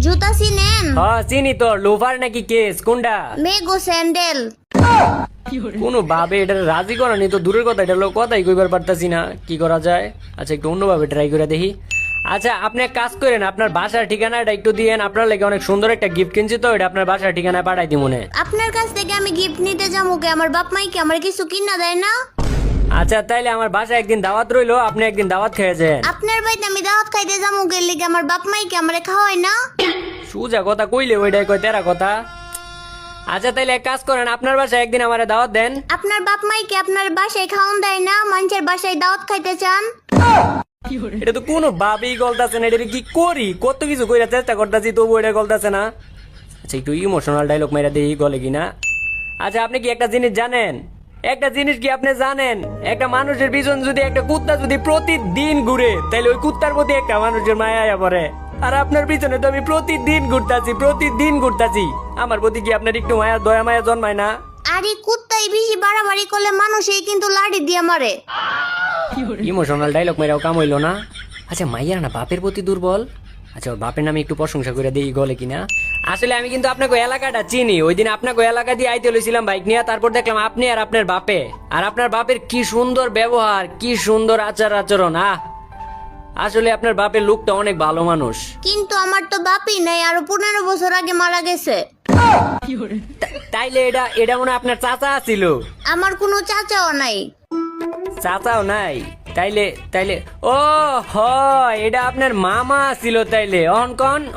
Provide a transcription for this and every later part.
জুতা চিনেন? হ্যাঁ চিনি তো। লোফার নাকি কেস কোনটা? মেগো স্যান্ডেল। কোনো ভাবে এটা রাজি করানি তো দূরের কথা, এটা লোক কথাই কইবার পারতাছি না, কি করা যায়? আচ্ছা একটু অন্যভাবে ট্রাই করে দেখি। আচ্ছা আপনি এক কাজ করেন, আপনার বাসার ঠিকানাটা একটু দিয়েন, আপনার লাগে অনেক সুন্দর একটা গিফট কিনছি তো, এটা আপনার বাসার ঠিকানায় পাঠাই দিই মনে। আপনার কাছ থেকে আমি গিফট নিতে যাবো কে? আমার বাপ মাই কি আমার কিছু কিনা দেয় না? আচ্ছা তাইলে আমার বাসায় একদিন দাওয়াত রইলো, আপনি একদিন দাওয়াত খেয়েছেন। আপনার বাড়িতে আমি দাওয়াত খাইতে যাবো কে লিগে? আমার বাপ মাই কি আমারে খাওয়ায় না? সুজা কথা কইলে ওইটাই কয় তেরা কথা। আচ্ছা তাইলে এক কাজ করেন, আপনার বাসায় একদিন আমারে দাওয়াত দেন। আপনার বাপ মাই কি আপনার বাসায় খাওয়ান দেয় না? মানুষের বাসায় দাওয়াত খাইতে চান? এটা তো কোনো ভাবেই গলতাছে না, এটা কি করি? কত কিছু কইরা চেষ্টা করতেছি তবু এটা গলতাছে না। আচ্ছা একটু ইমোশনাল ডায়লগ মেরা দেই গলে কিনা। আচ্ছা আপনি কি একটা জিনিস জানেন? একটা জিনিস কি আপনি জানেন, একটা মানুষের পিছন যদি একটা কুত্তা যদি প্রতিদিন ঘুরে, তাহলে ওই কুত্তার প্রতি একটা মানুষের মায়া আয়া পড়ে। আর আপনার পিছনে তো আমি প্রতিদিন ঘুরতাছি, আমার প্রতি কি আপনার একটু মায়া দয়া মায়া জন্মায় না? আরে কুত্তাই বেশি বাড়াবাড়ি করলে মানুষই কিন্তু লাড়ি দিয়ে মারে। ইমোশনাল ডায়লগ মেরাও কাম হইলো না। আচ্ছা মাইয়ার না বাপের প্রতি দুর্বল। আচ্ছা ওর বাপের নামে একটু প্রশংসা করে দেই গলে কিনা। আসলে আমি কিন্তু আপনাকে এলাকাটা চিনি, ওই দিন আপনাকে এলাকা দিয়ে আইতে লইছিলাম বাইক নিয়ে, তারপর দেখলাম আপনি আর আপনার বাপে, আর আপনার বাপের কি সুন্দর ব্যবহার, কি সুন্দর আচার আচরণ। আসলে আপনার বাপের লোকটা অনেক ভালো মানুষ। কিন্তু আমার তো বাপই নাই, আরো 15 বছর আগে মারা গেছে। তাইলে এটা মনে হয় আপনার চাচা ছিল? আমার কোনো চাচাও নাই। চাচাও নাই? তাইলে ও হয় এটা আপনার মামা ছিল। তাইলে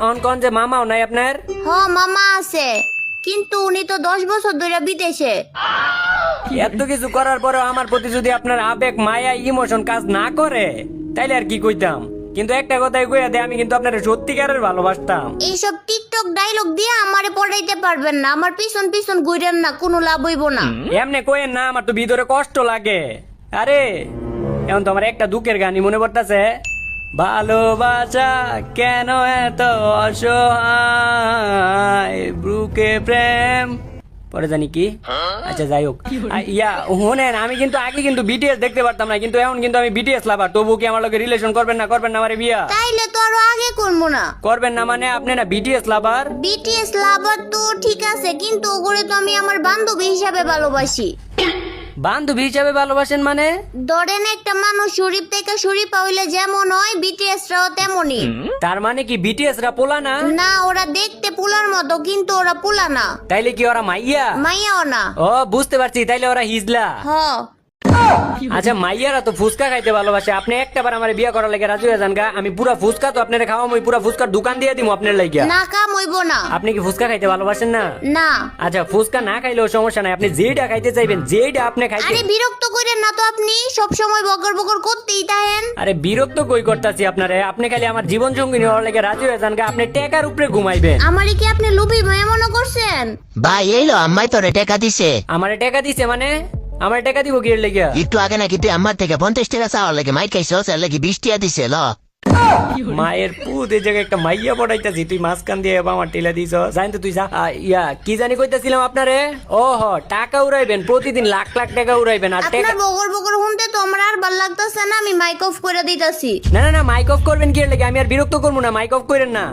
অনকন যে মামাও নাই আপনার? মামা আছে, কিন্তু উনি তো 10 বছর ধরে বিদেশে। এত কিছু করার পরেও আমার প্রতি যদি আপনার আবেগ মায়া ইমোশন কাজ না করে, তাইলে আর কি কইতাম। কিন্তু একটা কথাই কইয়া দে, আমি কিন্তু আপনার সত্যিকারের ভালোবাসতাম। এইসব টিকটক ডায়লগ দিয়ে আমারে পড়াইতে পারবেন না। আমার পিছন পিছন ঘুরেন না, কোনো লাভ হইব না। এমনি কইেন না, আমার তো ভিতরে কষ্ট লাগে। আরে এখন তো আমার একটা দুঃখের গানই মনে পড়তেছে। ভালোবাসা কেন এত অসহায়, বুকে প্রেম পরে জানি কি। আচ্ছা যাই হোক, শুনেন আমি কিন্তু আগে কিন্তু বিটিএস দেখতে পারতাম না, কিন্তু এখন কিন্তু আমি বিটিএস লাভার। তবু কি আমার লগে রিলেশন করবেন না আমারে বিয়া? তাইলে তো আরো আগে করবো না। করবেন না মানে আপনি না বিটিএস লাভার? বিটিএস লাভার তো ঠিক আছে, কিন্তু ওগুলো তো আমি আমার বান্ধবী হিসাবে ভালোবাসি। বান্ধবী হিসাবে ভালোবাসেন মানে? ধরেন একটা মানুষ শরীফ থেকে শরীফ হইলে যেমন হয়, বিটিএস রাও তেমনই। তার মানে কি বিটিএস রা পোলা না? না, ওরা দেখতে পোলার মতো, কিন্তু ওরা পোলা না। তাইলে কি ওরা মাইয়া? মাইয়াও না। ও বুঝতে পারছি, তাইলে ওরা হিজলা। আচ্ছা মাইয়ারা তো ফুচকা খাইতে ভালোবাসে, আপনি একটাবার আমার বিয়ে করার লাগে রাজি হয়ে যান গা। আমি পুরা ফুচকা তো আপনার খাওয়াম, ওই পুরা ফুচকার দোকান দিয়ে দিমু আপনার লাগিয়া। না, কাম হইব না। আপনি কি ফুচকা খাইতে ভালোবাসেন না? না। আচ্ছা ফুচকা না খাইলেও সমস্যা নাই, আপনি যেইটা খাইতে চাইবেন, যেইটা আপনি খাইতে। আরে বিরক্ত করেন না তো, আপনি সব সময় বকর বকর করতেই থাকেন। আরে বিরক্ত কই করতাছি আপনারে? আপনি খালি আমার জীবন সঙ্গিনী হওয়ার লাগে রাজি হয়ে যান গা। আপনি টেকার উপরে ঘুমাইবেন। আমারে কি আপনি লুবি ভয়ে মনে করছেন? ভাই এইলো আম্মাই তোরে টাকা দিছে। আমারে টাকা দিছে মানে? আমার টাকা দিব কি এর লাগিয়া? একটু আগে নাকি তুই আমার থেকে 50 টাকা চাওয়ার লাগে মাইক খাইছস, এর লাগে 20 টাকা দিছে। ল মায়ের পুত, এই জায়গায় একটা মাইয়া পড়াইতাছি, তুই মাঝখান দিয়ে আমার টেলা দিছ। জানি তো তুই যা। কি জানি কইতাছিলাম আপনারে? টাকা উড়াইবেন, প্রতিদিন লাখ লাখ টাকা উড়াইবেন। আর আপনার বকর বকর শুনতে তো আমার আর ভাল লাগতেছে না, আমি মাইক অফ করে দিতাছি। না মাইক অফ করবেন কি এর লাগে? আমি আর বিরক্ত করবো না, মাইক অফ করেন না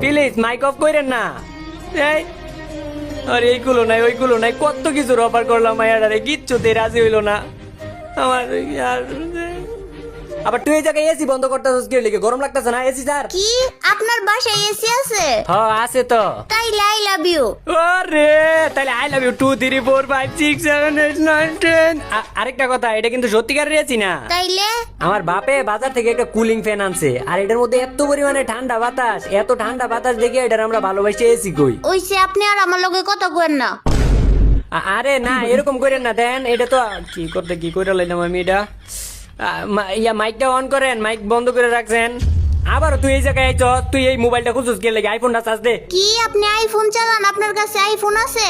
প্লিজ, মাইক অফ করেন না। আর এইগুলো নাই ওইগুলো নাই, কত কিছু অফার করলাম মায়ারে, কিচ্ছুতে রাজি হইলো না আমার। আবার তুই এই জায়গায় এসি বন্ধ করতেছিস কি লিখে? গরম লাগতেছে না এসি? স্যার কি আপনার বাসায় এসি আছে? হ্যাঁ আছে তো। তাইলে আই লাভ ইউ। ওরে তাহলে আই লাভ ইউ 2 3 4 5 6 7 8 9 10। আরেকটা কথা, এটা কিন্তু সত্যিকারের এসি না। তাইলে আমার বাপে বাজার থেকে একটা কুলিং ফ্যান আনছে, আর এটার মধ্যে এত পরিমাণে ঠান্ডা বাতাস, এত ঠান্ডা বাতাস দেখে এটার আমরা ভালোবাসি এসি কই। ওইসে আপনি আর আমার লগে কথা কইেন না। আরে না এরকম করেন না, দেন এটা তো কি করে লাইলাম আমি এটা। মাইকটা অন করেন, মাইক বন্ধ করে রাখছেন। আবার তুই এই জায়গায় আইছ, তুই এই মোবাইলটা খুঁজছিস কে লাগে? আইফোনটা চার্জ দে। কি আপনি আইফোন চালান? আপনার কাছে আইফোন আছে?